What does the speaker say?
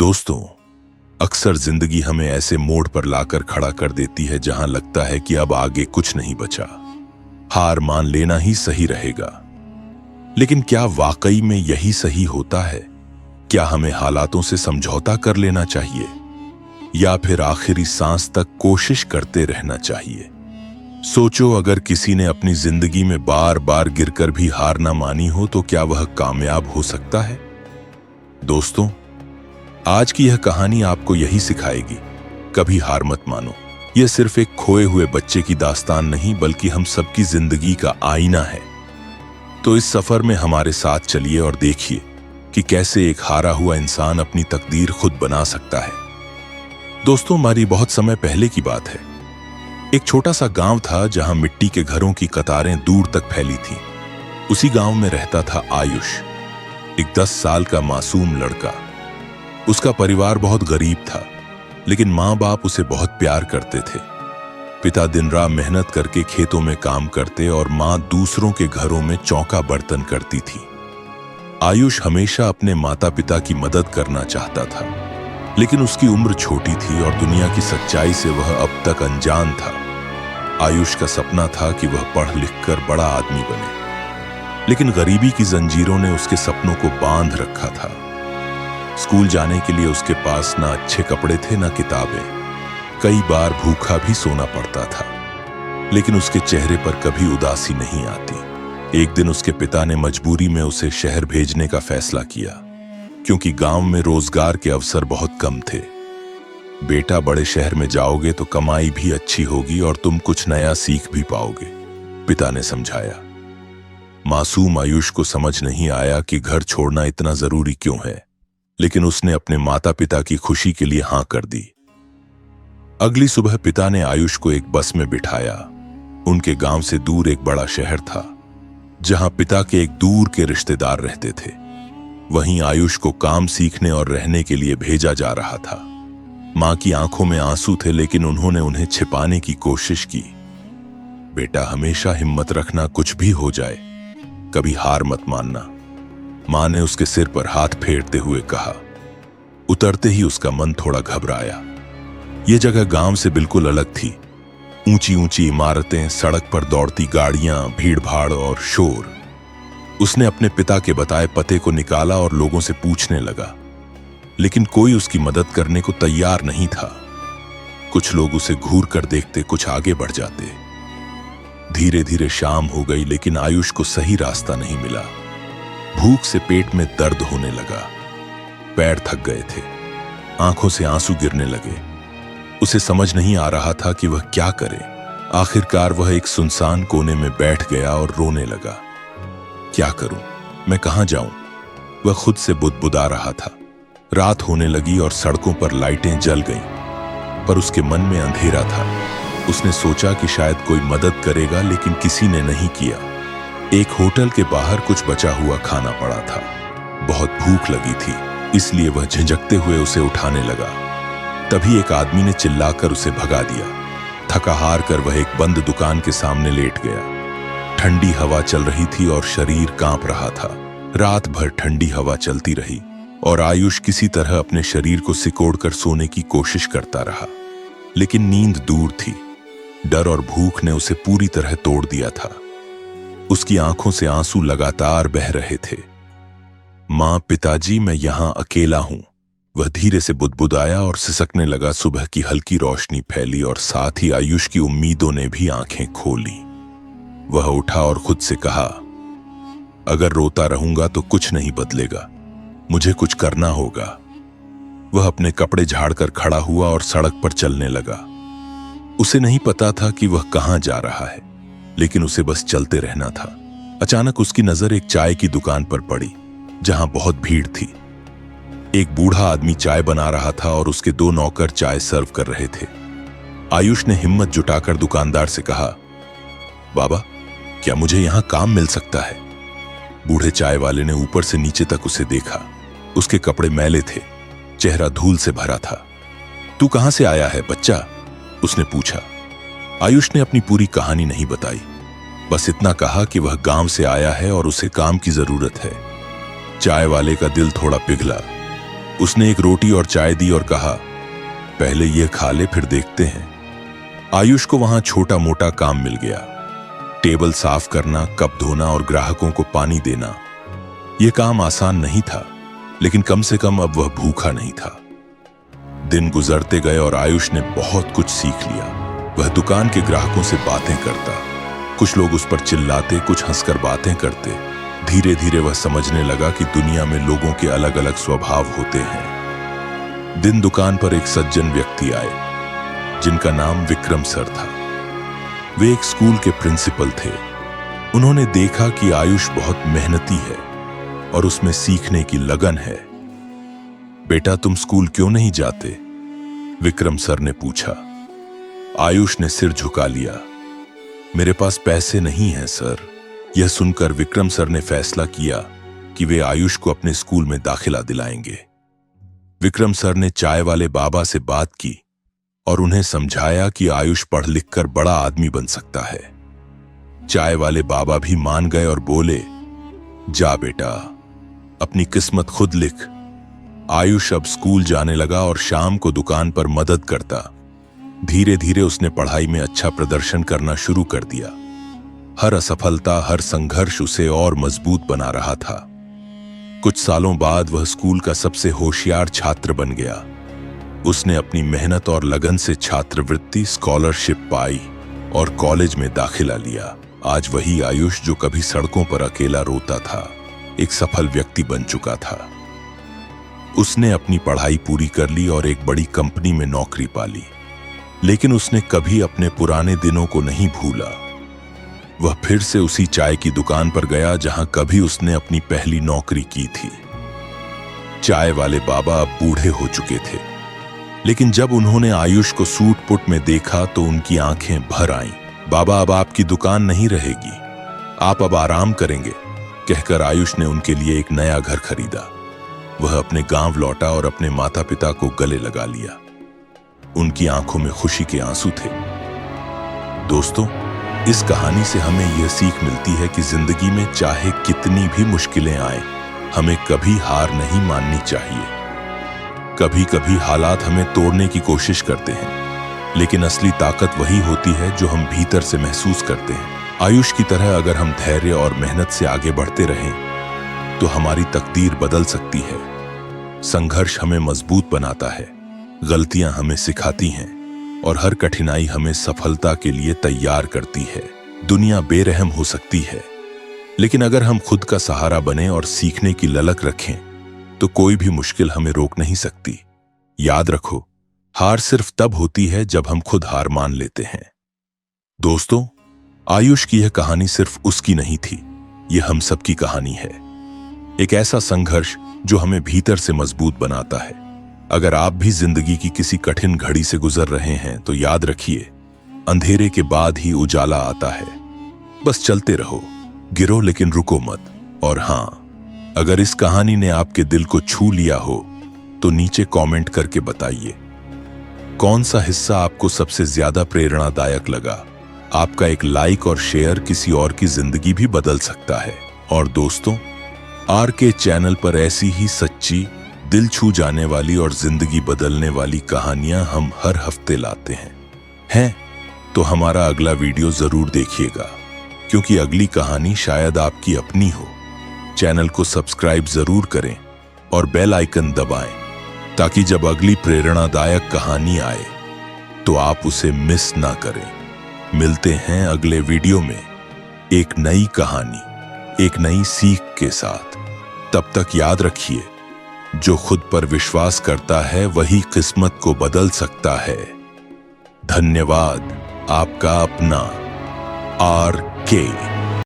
दोस्तों, अक्सर जिंदगी हमें ऐसे मोड़ पर लाकर खड़ा कर देती है जहां लगता है कि अब आगे कुछ नहीं बचा, हार मान लेना ही सही रहेगा। लेकिन क्या वाकई में यही सही होता है? क्या हमें हालातों से समझौता कर लेना चाहिए या फिर आखिरी सांस तक कोशिश करते रहना चाहिए? सोचो, अगर किसी ने अपनी जिंदगी में बार बार गिरकर भी हार ना मानी हो तो क्या वह कामयाब हो सकता है? दोस्तों, आज की यह कहानी आपको यही सिखाएगी, कभी हार मत मानो। यह सिर्फ एक खोए हुए बच्चे की दास्तान नहीं, बल्कि हम सबकी जिंदगी का आईना है। तो इस सफर में हमारे साथ चलिए और देखिए कि कैसे एक हारा हुआ इंसान अपनी तकदीर खुद बना सकता है। दोस्तों, हमारी बहुत समय पहले की बात है। एक छोटा सा गांव था जहां मिट्टी के घरों की कतारें दूर तक फैली थीं। उसी गांव में रहता था आयुष, एक 10 साल का मासूम लड़का। उसका परिवार बहुत गरीब था, लेकिन माँ बाप उसे बहुत प्यार करते थे। पिता दिन रात मेहनत करके खेतों में काम करते और माँ दूसरों के घरों में चौका बर्तन करती थी। आयुष हमेशा अपने माता पिता की मदद करना चाहता था, लेकिन उसकी उम्र छोटी थी और दुनिया की सच्चाई से वह अब तक अनजान था। आयुष का सपना था कि वह पढ़ लिख कर बड़ा आदमी बने, लेकिन गरीबी की जंजीरों ने उसके सपनों को बांध रखा था। स्कूल जाने के लिए उसके पास ना अच्छे कपड़े थे ना किताबें। कई बार भूखा भी सोना पड़ता था, लेकिन उसके चेहरे पर कभी उदासी नहीं आती। एक दिन उसके पिता ने मजबूरी में उसे शहर भेजने का फैसला किया, क्योंकि गांव में रोजगार के अवसर बहुत कम थे। बेटा, बड़े शहर में जाओगे तो कमाई भी अच्छी होगी और तुम कुछ नया सीख भी पाओगे, पिता ने समझाया। मासूम आयुष को समझ नहीं आया कि घर छोड़ना इतना जरूरी क्यों है, लेकिन उसने अपने माता पिता की खुशी के लिए हां कर दी। अगली सुबह पिता ने आयुष को एक बस में बिठाया। उनके गांव से दूर एक बड़ा शहर था, जहां पिता के एक दूर के रिश्तेदार रहते थे। वहीं आयुष को काम सीखने और रहने के लिए भेजा जा रहा था। मां की आंखों में आंसू थे, लेकिन उन्होंने उन्हें छिपाने की कोशिश की। बेटा, हमेशा हिम्मत रखना, कुछ भी हो जाए, कभी हार मत मानना, मां ने उसके सिर पर हाथ फेरते हुए कहा। उतरते ही उसका मन थोड़ा घबराया। यह जगह गांव से बिल्कुल अलग थी। ऊंची ऊंची इमारतें, सड़क पर दौड़ती गाड़ियां, भीड़ भाड़ और शोर। उसने अपने पिता के बताए पते को निकाला और लोगों से पूछने लगा, लेकिन कोई उसकी मदद करने को तैयार नहीं था। कुछ लोग उसे घूर कर देखते, कुछ आगे बढ़ जाते। धीरे धीरे शाम हो गई, लेकिन आयुष को सही रास्ता नहीं मिला। भूख से पेट में दर्द होने लगा, पैर थक गए थे, आंखों से आंसू गिरने लगे। उसे समझ नहीं आ रहा था कि वह क्या करे। आखिरकार वह एक सुनसान कोने में बैठ गया और रोने लगा। क्या करूं, मैं कहां जाऊं, वह खुद से बुदबुदा रहा था। रात होने लगी और सड़कों पर लाइटें जल गईं, पर उसके मन में अंधेरा था। उसने सोचा कि शायद कोई मदद करेगा, लेकिन किसी ने नहीं किया। एक होटल के बाहर कुछ बचा हुआ खाना पड़ा था। बहुत भूख लगी थी, इसलिए वह झिझकते हुए उसे उठाने लगा। तभी एक आदमी ने चिल्लाकर उसे भगा दिया। थका हार कर वह एक बंद दुकान के सामने लेट गया। ठंडी हवा चल रही थी और शरीर कांप रहा था। रात भर ठंडी हवा चलती रही और आयुष किसी तरह अपने शरीर को सिकोड़कर सोने की कोशिश करता रहा, लेकिन नींद दूर थी। डर और भूख ने उसे पूरी तरह तोड़ दिया था। उसकी आंखों से आंसू लगातार बह रहे थे। मां, पिताजी, मैं यहां अकेला हूं, वह धीरे से बुदबुदाया और सिसकने लगा। सुबह की हल्की रोशनी फैली और साथ ही आयुष की उम्मीदों ने भी आंखें खोली। वह उठा और खुद से कहा, अगर रोता रहूंगा तो कुछ नहीं बदलेगा, मुझे कुछ करना होगा। वह अपने कपड़े झाड़कर खड़ा हुआ और सड़क पर चलने लगा। उसे नहीं पता था कि वह कहां जा रहा है, लेकिन उसे बस चलते रहना था। अचानक उसकी नजर एक चाय की दुकान पर पड़ी, जहां बहुत भीड़ थी। एक बूढ़ा आदमी चाय बना रहा था और उसके 2 नौकर चाय सर्व कर रहे थे। आयुष ने हिम्मत जुटाकर दुकानदार से कहा, बाबा, क्या मुझे यहां काम मिल सकता है? बूढ़े चाय वाले ने ऊपर से नीचे तक उसे देखा। उसके कपड़े मैले थे, चेहरा धूल से भरा था। तू कहां से आया है बच्चा? उसने पूछा। आयुष ने अपनी पूरी कहानी नहीं बताई, बस इतना कहा कि वह गांव से आया है और उसे काम की जरूरत है। चाय वाले का दिल थोड़ा पिघला। उसने एक रोटी और चाय दी और कहा, पहले ये खा ले, फिर देखते हैं। आयुष को वहां छोटा मोटा काम मिल गया। टेबल साफ करना, कप धोना और ग्राहकों को पानी देना। यह काम आसान नहीं था, लेकिन कम से कम अब वह भूखा नहीं था। दिन गुजरते गए और आयुष ने बहुत कुछ सीख लिया। वह दुकान के ग्राहकों से बातें करता, कुछ लोग उस पर चिल्लाते, कुछ हंसकर बातें करते। धीरे धीरे वह समझने लगा कि दुनिया में लोगों के अलग अलग स्वभाव होते हैं। दिन दुकान पर एक सज्जन व्यक्ति आए, जिनका नाम विक्रम सर था। वे एक स्कूल के प्रिंसिपल थे। उन्होंने देखा कि आयुष बहुत मेहनती है और उसमें सीखने की लगन है। बेटा, तुम स्कूल क्यों नहीं जाते? विक्रम सर ने पूछा। आयुष ने सिर झुका लिया। मेरे पास पैसे नहीं हैं सर। यह सुनकर विक्रम सर ने फैसला किया कि वे आयुष को अपने स्कूल में दाखिला दिलाएंगे। विक्रम सर ने चाय वाले बाबा से बात की और उन्हें समझाया कि आयुष पढ़ लिख कर बड़ा आदमी बन सकता है। चाय वाले बाबा भी मान गए और बोले, जा बेटा, अपनी किस्मत खुद लिख। आयुष अब स्कूल जाने लगा और शाम को दुकान पर मदद करता। धीरे धीरे उसने पढ़ाई में अच्छा प्रदर्शन करना शुरू कर दिया। हर असफलता, हर संघर्ष उसे और मजबूत बना रहा था। कुछ सालों बाद वह स्कूल का सबसे होशियार छात्र बन गया। उसने अपनी मेहनत और लगन से छात्रवृत्ति, स्कॉलरशिप पाई और कॉलेज में दाखिला लिया। आज वही आयुष जो कभी सड़कों पर अकेला रोता था, एक सफल व्यक्ति बन चुका था। उसने अपनी पढ़ाई पूरी कर ली और एक बड़ी कंपनी में नौकरी पा ली। लेकिन उसने कभी अपने पुराने दिनों को नहीं भूला। वह फिर से उसी चाय की दुकान पर गया जहां कभी उसने अपनी पहली नौकरी की थी। चाय वाले बाबा अब बूढ़े हो चुके थे, लेकिन जब उन्होंने आयुष को सूट पुट में देखा तो उनकी आंखें भर आईं। बाबा, अब आपकी दुकान नहीं रहेगी, आप अब आराम करेंगे, कहकर आयुष ने उनके लिए एक नया घर खरीदा। वह अपने गांव लौटा और अपने माता पिता को गले लगा लिया। उनकी आंखों में खुशी के आंसू थे। दोस्तों, इस कहानी से हमें यह सीख मिलती है कि जिंदगी में चाहे कितनी भी मुश्किलें आए, हमें कभी हार नहीं माननी चाहिए। कभी कभी हालात हमें तोड़ने की कोशिश करते हैं, लेकिन असली ताकत वही होती है जो हम भीतर से महसूस करते हैं। आयुष की तरह अगर हम धैर्य और मेहनत से आगे बढ़ते रहें तो हमारी तकदीर बदल सकती है। संघर्ष हमें मजबूत बनाता है, गलतियां हमें सिखाती हैं और हर कठिनाई हमें सफलता के लिए तैयार करती है। दुनिया बेरहम हो सकती है, लेकिन अगर हम खुद का सहारा बने और सीखने की ललक रखें तो कोई भी मुश्किल हमें रोक नहीं सकती। याद रखो, हार सिर्फ तब होती है जब हम खुद हार मान लेते हैं। दोस्तों, आयुष की यह कहानी सिर्फ उसकी नहीं थी, यह हम सबकी कहानी है। एक ऐसा संघर्ष जो हमें भीतर से मजबूत बनाता है। अगर आप भी जिंदगी की किसी कठिन घड़ी से गुजर रहे हैं तो याद रखिए, अंधेरे के बाद ही उजाला आता है। बस चलते रहो, गिरो लेकिन रुको मत। और हाँ, अगर इस कहानी ने आपके दिल को छू लिया हो तो नीचे कमेंट करके बताइए कौन सा हिस्सा आपको सबसे ज्यादा प्रेरणादायक लगा। आपका एक लाइक और शेयर किसी और की जिंदगी भी बदल सकता है। और दोस्तों, RK चैनल पर ऐसी ही सच्ची, दिल छू जाने वाली और जिंदगी बदलने वाली कहानियां हम हर हफ्ते लाते हैं। तो हमारा अगला वीडियो जरूर देखिएगा, क्योंकि अगली कहानी शायद आपकी अपनी हो। चैनल को सब्सक्राइब जरूर करें और बेल आइकन दबाएं, ताकि जब अगली प्रेरणादायक कहानी आए तो आप उसे मिस ना करें। मिलते हैं अगले वीडियो में एक नई कहानी, एक नई सीख के साथ। तब तक याद रखिए, जो खुद पर विश्वास करता है वही किस्मत को बदल सकता है। धन्यवाद। आपका अपना RK।